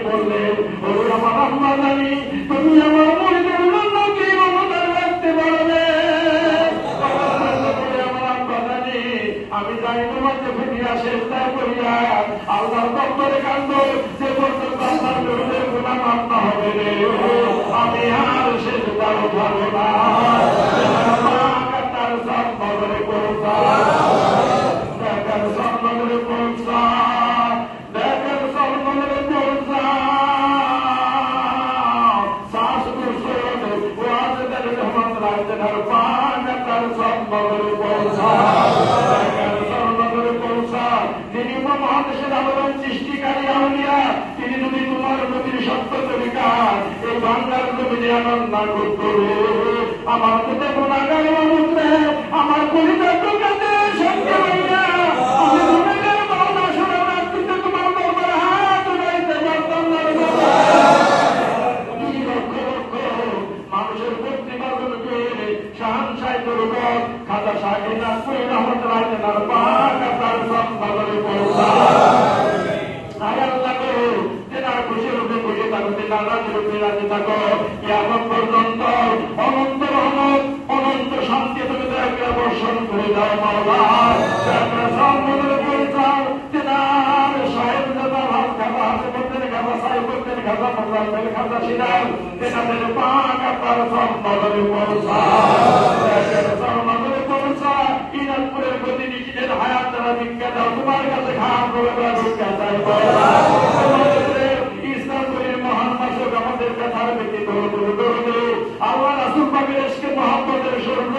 বললেন ও আমার আম্মা জানি তুমি আমার মুরিদের জন্য কি মমতা রাখতে পারবে আমার আব্বা জানি আমি যাই তোমাকে ফিরিয়া চেষ্টা করিয়া আল্লাহর দপ্তরে কান্দ যে পর্যন্ত আল্লাহর বিরুদ্ধে গুনাহ মাফ না হবে রে আমি আর শেষ পারো পারবো না তার সর্বদলে পৌঁছা দেখার সর্বদলে পৌঁছা দেখার সর্বদলে পৌঁছা শ্বাস দুঃসদ ওয়াজেদের রহমত রাজের পাক তার সর্বদলে পৌঁছা দেখার সর্বদলে পৌঁছা যিনি মহাদেশের আলোড়ন সৃষ্টিকারী আউলিয়া তিনি যদি তোমার নদীর সত্য তরিকা এই বাংলার জমিনে আনন্দ করত আমার মধ্যে গুণাগার মানুষে আমার পরিবার কাছে সত্য হইয়া আমি গুণাগার বাবা শরণার্থীতে তোমার দরবারে হাত উঠাইতে পারতাম না লক্ষ লক্ষ মানুষের প্রতিবাদনকে শাহানশাহী দুর্গত খাজা শাহী নাসপুরি রহমতুল্লাহ তেনার পাক তার সর্বদলে পৌঁছা তেনার খুশি রূপে খুশি থাকো তেনার রাজি রূপে রাজি থাকো কিয়ামত পর্যন্ত অনন্ত রহমত অনন্ত শান্তি তুমি তাকে বর্ষণ করে দাও মাওলা সর্বদলে পৌঁছাও তেনার সাহেব দাদা ভাত খাবা হাসিবুদ্দিন খাবা সাইফুদ্দিন খাবা মোজাম্মেল খাবা সিরাজ তেনাদের পাক তার সর্বদলে পৌঁছা সর্বদলে পৌঁছা ইনাদপুরের গতি নিজেদের হায়াত দ্বারা ভিক্ষা দাও তোমার কাছে খান করে ভিক্ষা চাই ইসলামের মহান মাসক আমাদের কথার ব্যক্তি আল্লাহ রাসূল পাকের ইশকে মুহাম্মদের শরণ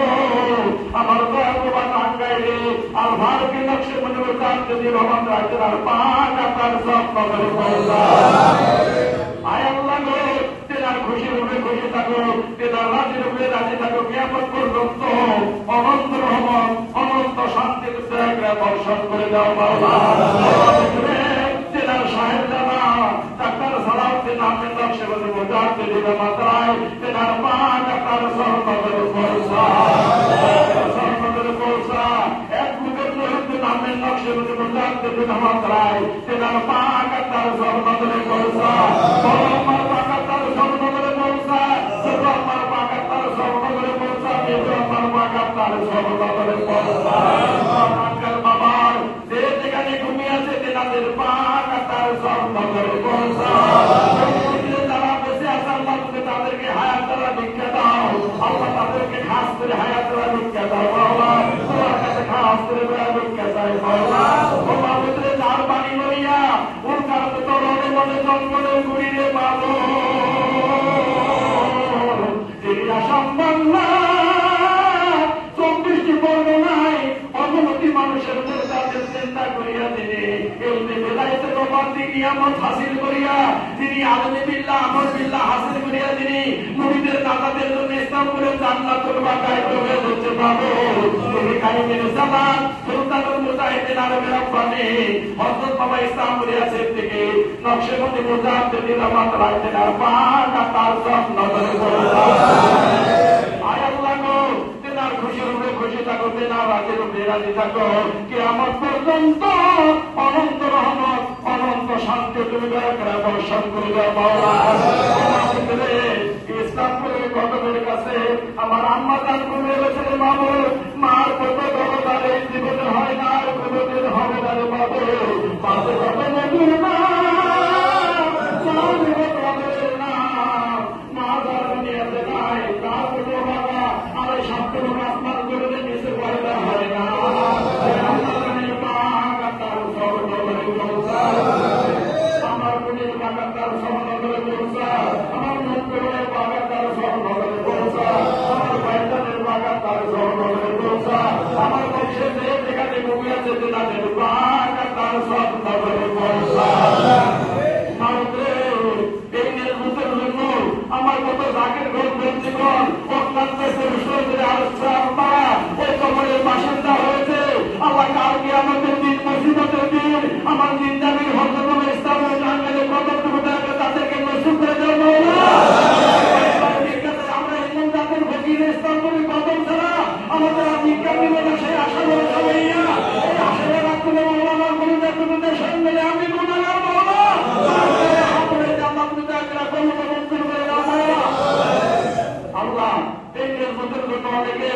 আমার দয়াবান আঙ্গাইলে আর ভারকে নকশে মনে কাটতে দিয়ে রহমান রাখেন আর পাক তার সব নজরে পৌঁছা আয় আল্লাহ গো তেনার খুশি রূপে খুশি থাকো তেনার রাজি রূপে রাজি থাকো কিয়ামত পর্যন্ত অনন্ত রহমত অনন্ত শান্তি বর্ষণ করে দাও মাওলা তেনার সাহেব জানা ডাক্তার সালাউদ্দিন আহমেদ নকশবন্দি মুজাদ্দিদ মাত্রায় তেনার পাক তার সর্বদলে পৌঁছা সর্বদলে পৌঁছা এক মুখের মহিউদ্দিন আহমেদ নকশবন্দি মুজাদ্দিদ মাত্রায় তেনার পাক তার সর্বদলে পৌঁছা আমার পাক তার সর্বদলে পৌঁছা আমার পাক তার সর্বদলে পৌঁছা আমার পাক তার সর্বদলে পৌঁছা বাবার যে যেখানে ঘুমিয়ে আছে তেনাদের পাক তার সর্বদলে পৌঁছা যারা বেঁচে আছে আল্লাহ তুমি তাদেরকে হায়াত দ্বারা ভিক্ষা দাও আল্লাহ তাদেরকে খাস করে হায়াত দ্বারা ভিক্ষা দাও মাওলা তোমার কাছে খাস করে ভিক্ষা চাই মাওলা ও বাবুদের যার বাণী লইয়া ওর কারণে তরণে মনে জঙ্গলে ঘুরিয়ে এই বেলায়েতের রব্বানি নিয়ামত হাসিল করিয়া তিনি আলেমে বিল্লাহ আমল বিল্লাহ হাসিল করিয়া তিনি মুরিদের নাজাতের জন্য ইসলাম করে জান্নাতুল বাকায় প্রবেশ করতে পারবো। তুমি কাইমের জামান সুলতানুল মুজাহিদিন আলেমে রব্বানি হযরত বাবা ইসলাম করিয়াছেন থেকে নকশবন্দি মুজাহিদিন রহমাত রাখতেন আর পাক তার সব নজরে পড়া। আয় আল্লাহ গো, তেনার খুশির উপরে খুশি থাকো, তেনার রাজের উপরে রাজি থাকো, কিয়ামত পর্যন্ত অনন্ত রহমত অনন্ত শান্তি তুমি দয়া করে বর্ষণ করে দাও মাওলা। ইসলামপুরের কদমের কাছে আমার আম্মা জান ঘুরে গেছে মামুর, মার কত দরদার এই জীবনে হয় না, আর কোনদিন হবে না রে বাবু। পাশে হবে নবীর নাম, চাঁদ হবে না, মা যার দুনিয়াতে নাই তার কোনো বাবা আর এই সপ্তম আসমান করে নিচে পয়দা হয় না। আমার গুণের বাগানদার সহনগরে পৌঁছা, আমার নন্দনের বাগানদার সহনগরে পৌঁছা, আমার বাইদানের বাগানদার সহনগরে পৌঁছা, আমার বংশের যে যেখানে কবি আছে তেনাদের বাগানদার সহনগরে পৌঁছা। এই নির্মতের জন্য আমার কত জাগের ঘর বন্ধুগণ অত্যন্ত পরিশ্রমের আল্লাহ ওই কবরের বাসিন্দা হয়েছে। আল্লাহ কালকে আমাদের দিন মুসিবতের দিন আমার জিন্দাগির হজরত ইসলামের জাঙ্গলে কতটুকু থাকবে তাদেরকে নসিব করে দেব। আমরা ইসলাম জাতের ফকির ইসলাম করি কদম ছাড়া আমাদের বিজ্ঞান বিভাগে সেই আশা করে সবাইয়া এই আশাকে রাখতে আমার গুরুদের গুরুদের সঙ্গে আমি গুণাগার বলা আল্লাহ এই নির্মতের জন্য অনেকে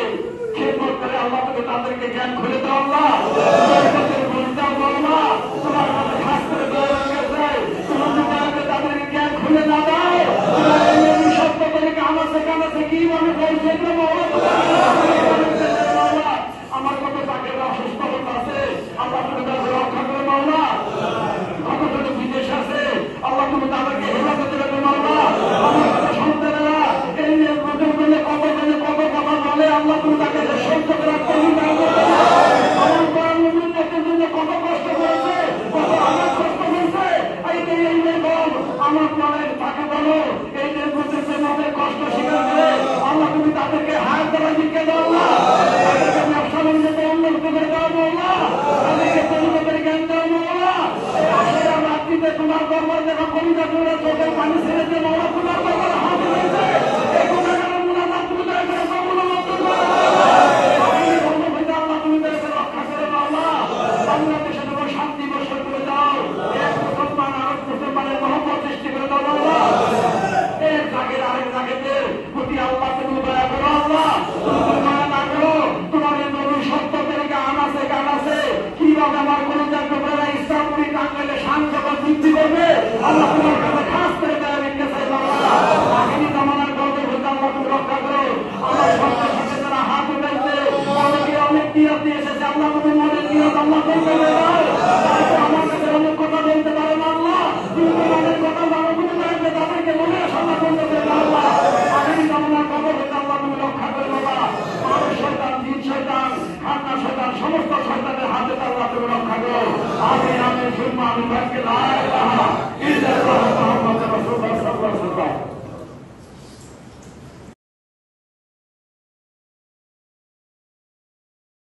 খেদমত করে আল্লাহ তুমি তাদেরকে জ্ঞান খুলে দাও আল্লাহ। তোমার কাছে খাস করে তোমাকে তাদেরকে জ্ঞান খুলে না দাও। সত্য তাদেরকে আমাকে কামাতে কি মনে করছে আমার কত তাকে অসুস্থ হতে আছে আল্লাহ তুমি তাদের রক্ষা করে মাওলা। কত জন বিদেশ আছে আল্লাহ তুমি তাদেরকে হেফাজত দেবে মাওলা। আমার কত সন্তানেরা এই নির্বাচন করলে কত জনে কত কথা বলে আল্লাহ তুমি তাকে সহ্য করে রাখতে আমার কোরআন মুমিনদের জন্য কত কষ্ট করেছে, কত আমার কষ্ট হয়েছে। এই বল আমার মনের তাকে বলো এই নির্বাচন আমাদের কষ্ট স্বীকার করে আল্লাহ তুমি তাদেরকে হাত দ্বারা দিকে দাও আল্লাহ। তাদেরকে ব্যবসা বাণিজ্যতে উন্নত করে দাও মাওলা, তাদেরকে তরিকতের জ্ঞান দাও মাওলা। এই আশারা রাত্রিতে তোমার দরবার দেখা কবিতা করে চোখের পানি ছেড়েছে মাওলা, তোমার দরবার হাত হয়েছে এই গুণাগারের মুনাফা তুমি দয়া করে কবুল মঞ্জুর করো। আল্লাহ তুমি তাদেরকে রক্ষা করে মাওলা। বাংলাদেশে তোমার শান্তি বর্ষণ করে দাও, এক মুসলমান আরেক মুসলমানের মহব্বত সৃষ্টি করে দাও মাওলা। এর জাগের আরেক জাগেতে প্রতি আল্লাহ তুমি দয়া করো আল্লাহ, তুমি দয়া না করো। তোমার এই নবীর সত্য তরিকা আনাছে গান আছে কিভাবে আমার কোন জায়গায় ইসলাম করি টাঙ্গাইলে শান যখন বৃদ্ধি করবে আল্লাহ তোমার কাছে খাস করে দেওয়া রেখে চাই আল্লাহ। আগামী জামানার গল্পে হতে আল্লাহ তুমি রক্ষা করো। আমার সঙ্গে সাথে তারা হাত উঠাইছে অনেকে অনেক নিয়ত দিয়ে এসেছে আল্লাহ তুমি মনের নিয়ত আল্লাহ করতে দাও। আমার কাছে অনেক কথা বলতে পারে না আল্লাহ, তুমি অনেক কথা জানো তুমি চাইবে তাদেরকে মনে আশা করতে দাও আল্লাহ। আগামী জামানার খবর হতে আল্লাহ তুমি রক্ষা করে বাবা। মানুষ শয়তান জিন শয়তান খান্না শয়তান সমস্ত শয়তানের হাতে আল্লাহ তুমি রক্ষা করো। আমি সুম্মা আমি